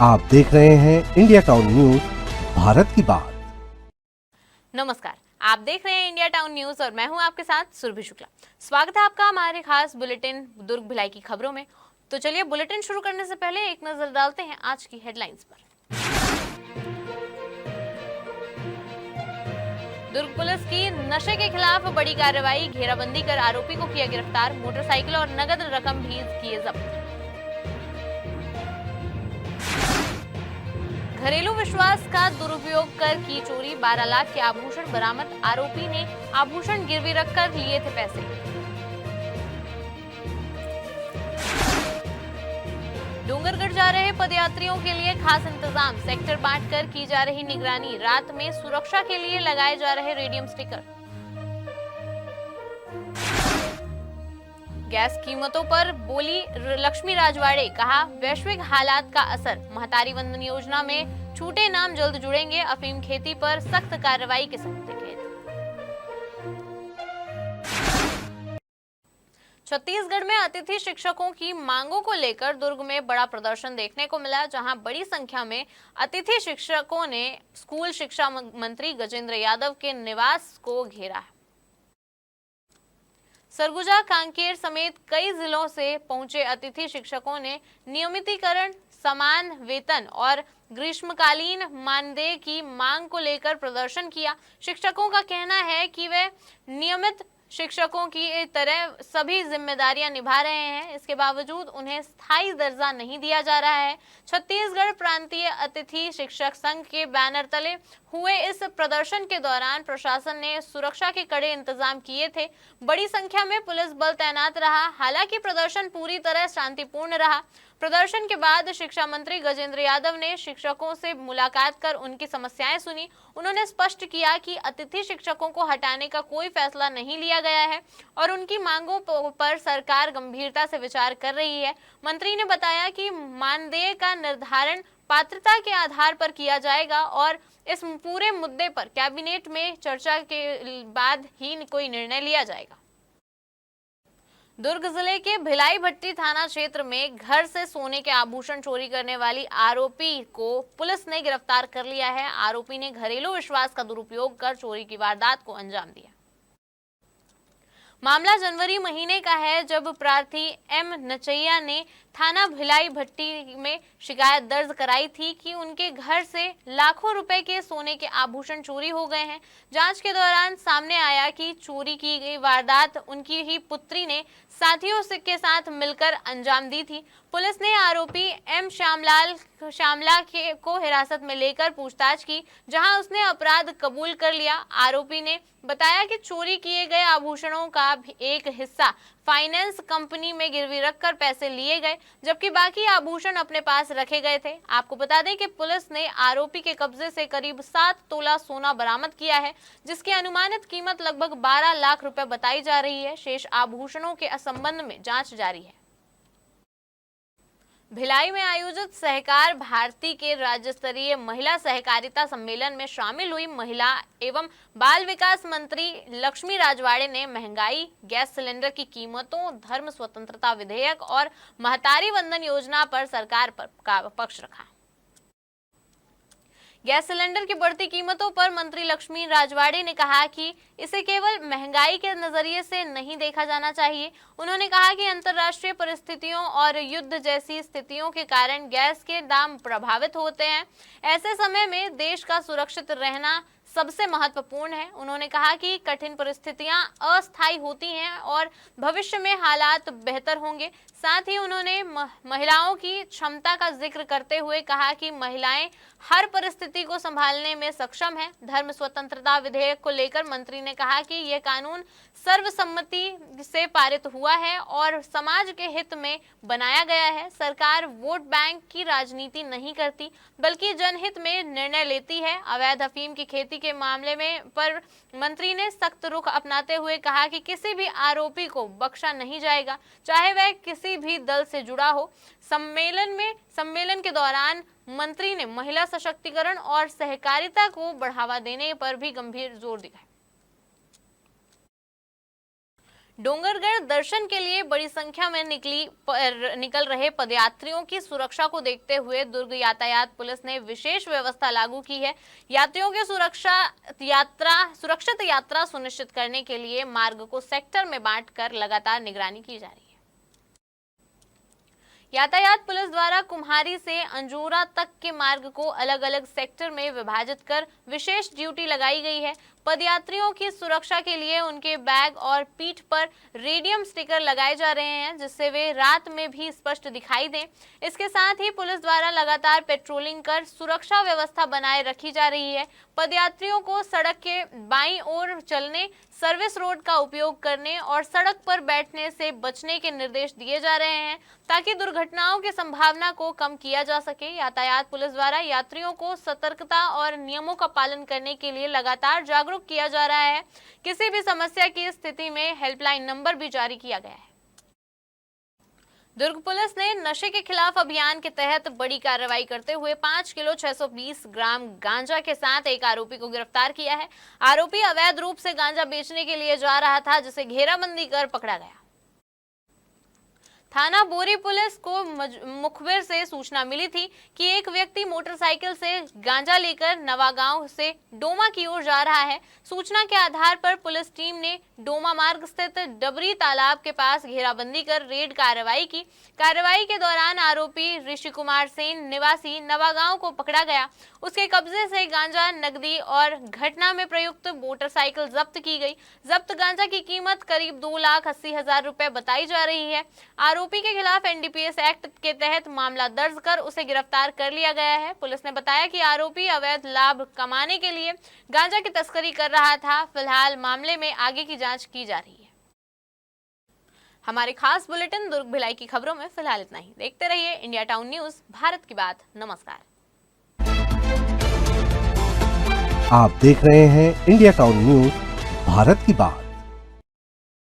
आप देख रहे हैं इंडिया टाउन न्यूज, भारत की बात। नमस्कार, आप देख रहे हैं इंडिया टाउन न्यूज और मैं हूं आपके साथ सुरभि शुक्ला। स्वागत है आपका हमारे खास बुलेटिन दुर्ग भिलाई की खबरों में। तो चलिए बुलेटिन शुरू करने से पहले एक नजर डालते हैं आज की हेडलाइंस पर। दुर्ग पुलिस की नशे के खिलाफ बड़ी कार्रवाई, घेराबंदी कर आरोपी को किया गिरफ्तार, मोटरसाइकिल और नगद रकम भी किए जब्त। घरेलू विश्वास का दुरुपयोग कर की चोरी, 12 लाख के आभूषण बरामद, आरोपी ने आभूषण गिरवी रखकर लिए थे पैसे। डूंगरगढ़ जा रहे पदयात्रियों के लिए खास इंतजाम, सेक्टर बांटकर की जा रही निगरानी, रात में सुरक्षा के लिए लगाए जा रहे रेडियम स्टिकर। गैस कीमतों पर बोली लक्ष्मी राजवाड़े, कहा वैश्विक हालात का असर, महतारी वंदन योजना में छूटे नाम जल्द जुड़ेंगे, अफीम खेती पर सख्त कार्रवाई के संकेत। छत्तीसगढ़ में अतिथि शिक्षकों की मांगों को लेकर दुर्ग में बड़ा प्रदर्शन देखने को मिला, जहां बड़ी संख्या में अतिथि शिक्षकों ने स्कूल शिक्षा मंत्री गजेंद्र यादव के निवास को घेरा। सरगुजा, कांकेर समेत कई जिलों से पहुंचे अतिथि शिक्षकों ने नियमितीकरण, समान वेतन और ग्रीष्मकालीन मानदेय की मांग को लेकर प्रदर्शन किया। शिक्षकों का कहना है कि वे नियमित शिक्षकों की तरह सभी जिम्मेदारियां निभा रहे हैं, इसके बावजूद उन्हें स्थायी दर्जा नहीं दिया जा रहा है। छत्तीसगढ़ प्रांतीय अतिथि शिक्षक संघ के बैनर तले हुए इस प्रदर्शन के दौरान प्रशासन ने सुरक्षा के कड़े इंतजाम किए थे। बड़ी संख्या में पुलिस बल तैनात रहा। हालांकि प्रदर्शन पूरी तरह शांतिपूर्ण रहा। प्रदर्शन के बाद शिक्षा मंत्री गजेंद्र यादव ने शिक्षकों से मुलाकात कर उनकी समस्याएं सुनी। उन्होंने स्पष्ट किया कि अतिथि शिक्षकों को हटाने का कोई फैसला नहीं लिया गया है और उनकी मांगों पर सरकार गंभीरता से विचार कर रही है। मंत्री ने बताया कि मानदेय का निर्धारण पात्रता के आधार पर किया जाएगा और इस पूरे मुद्दे पर कैबिनेट में चर्चा के बाद ही कोई निर्णय लिया जाएगा। दुर्ग जिले के भिलाई भट्टी थाना क्षेत्र में घर से सोने के आभूषण चोरी करने वाली आरोपी को पुलिस ने गिरफ्तार कर लिया है। आरोपी ने घरेलू विश्वास का दुरुपयोग कर चोरी की वारदात को अंजाम दिया। मामला जनवरी महीने का है, जब प्रार्थी एम नचैया ने थाना भिलाई भट्टी में शिकायत दर्ज कराई थी कि उनके घर से लाखों रुपए के सोने के आभूषण चोरी हो गए हैं। जांच के दौरान सामने आया कि चोरी की गई वारदात उनकी ही पुत्री ने साथियों के साथ मिलकर अंजाम दी थी। पुलिस ने आरोपी एम श्यामला को हिरासत में लेकर पूछताछ की, जहां उसने अपराध कबूल कर लिया। आरोपी ने बताया कि चोरी किए गए आभूषणों का एक हिस्सा फाइनेंस कंपनी में गिरवी रखकर पैसे लिए गए, जबकि बाकी आभूषण अपने पास रखे गए थे। आपको बता दें कि पुलिस ने आरोपी के कब्जे से करीब 7 तोला सोना बरामद किया है, जिसकी अनुमानित कीमत लगभग 12 लाख रुपए बताई जा रही है। शेष आभूषणों के संबंध में जांच जारी है। भिलाई में आयोजित सहकार भारती के राज्य स्तरीय महिला सहकारिता सम्मेलन में शामिल हुई महिला एवं बाल विकास मंत्री लक्ष्मी राजवाड़े ने महंगाई, गैस सिलेंडर की कीमतों, धर्म स्वतंत्रता विधेयक और महतारी वंदन योजना पर सरकार का पक्ष रखा। गैस सिलेंडर की बढ़ती कीमतों पर मंत्री लक्ष्मी राजवाड़े ने कहा कि इसे केवल महंगाई के नजरिए से नहीं देखा जाना चाहिए। उन्होंने कहा कि अंतर्राष्ट्रीय परिस्थितियों और युद्ध जैसी स्थितियों के कारण गैस के दाम प्रभावित होते हैं। ऐसे समय में देश का सुरक्षित रहना सबसे महत्वपूर्ण है। उन्होंने कहा कि कठिन परिस्थितियां अस्थायी होती हैं और भविष्य में हालात बेहतर होंगे। साथ ही उन्होंने महिलाओं की क्षमता का जिक्र करते हुए कहा कि महिलाएं हर परिस्थिति को संभालने में सक्षम हैं। धर्म स्वतंत्रता विधेयक को लेकर मंत्री ने कहा कि यह कानून सर्वसम्मति से पारित हुआ है और समाज के हित में बनाया गया है। सरकार वोट बैंक की राजनीति नहीं करती, बल्कि जनहित में निर्णय लेती है। अवैध अफीम की खेती के मामले में पर मंत्री ने सख्त रुख अपनाते हुए कहा कि किसी भी आरोपी को बख्शा नहीं जाएगा, चाहे वह किसी भी दल से जुड़ा हो। सम्मेलन के दौरान मंत्री ने महिला सशक्तिकरण और सहकारिता को बढ़ावा देने पर भी गंभीर जोर दिया। डोंगरगढ़ दर्शन के लिए बड़ी संख्या में निकल रहे पदयात्रियों की सुरक्षा को देखते हुए दुर्ग यातायात पुलिस ने विशेष व्यवस्था लागू की है। यात्रियों के सुरक्षित यात्रा सुनिश्चित करने के लिए मार्ग को सेक्टर में बांटकर लगातार निगरानी की जा रही है। यातायात पुलिस द्वारा कुम्हारी से अंजोरा तक के मार्ग को अलग अलग सेक्टर में विभाजित कर विशेष ड्यूटी लगाई गई है। पदयात्रियों की सुरक्षा के लिए उनके बैग और पीठ पर रेडियम स्टिकर लगाए जा रहे हैं, जिससे वे रात में भी स्पष्ट दिखाई दें। इसके साथ ही पुलिस द्वारा लगातार पेट्रोलिंग कर सुरक्षा व्यवस्था बनाए रखी जा रही है। पदयात्रियों को सड़क के बाईं ओर चलने, सर्विस रोड का उपयोग करने और सड़क पर बैठने से बचने के निर्देश दिए जा रहे हैं, ताकि दुर्घटनाओं की संभावना को कम किया जा सके। यातायात पुलिस द्वारा यात्रियों को सतर्कता और नियमों का पालन करने के लिए लगातार जागरूक किया जा रहा है। किसी भी समस्या की स्थिति में हेल्पलाइन नंबर भी जारी किया गया है। दुर्ग पुलिस ने नशे के खिलाफ अभियान के तहत बड़ी कार्रवाई करते हुए 5 किलो 620 ग्राम गांजा के साथ एक आरोपी को गिरफ्तार किया है। आरोपी अवैध रूप से गांजा बेचने के लिए जा रहा था, जिसे घेराबंदी कर पकड़ा गया। थाना बोरी पुलिस को मुखबिर से सूचना मिली थी कि एक व्यक्ति मोटरसाइकिल से गांजा लेकर नवागांव से डोमा की ओर जा रहा है। सूचना के आधार पर पुलिस टीम ने डोमा मार्ग स्थित डबरी तालाब के पास घेराबंदी कर रेड कार्रवाई की। कार्रवाई के दौरान आरोपी ऋषि कुमार सेन निवासी नवागांव को पकड़ा गया। उसके कब्जे से गांजा, नकदी और घटना में प्रयुक्त मोटरसाइकिल जब्त की गई। जब्त गांजा की कीमत करीब 2,80,000 रुपए बताई जा रही है। आरोपी के खिलाफ एनडीपीएस एक्ट के तहत मामला दर्ज कर उसे गिरफ्तार कर लिया गया है। पुलिस ने बताया कि आरोपी अवैध लाभ कमाने के लिए गांजा की तस्करी कर रहा था। फिलहाल मामले में आगे की जांच की जा रही है। हमारे खास बुलेटिन दुर्ग भिलाई की खबरों में फिलहाल इतना ही। देखते रहिए इंडिया टाउन न्यूज, भारत की बात। नमस्कार। आप देख रहे हैं इंडिया टाउन न्यूज, भारत की बात।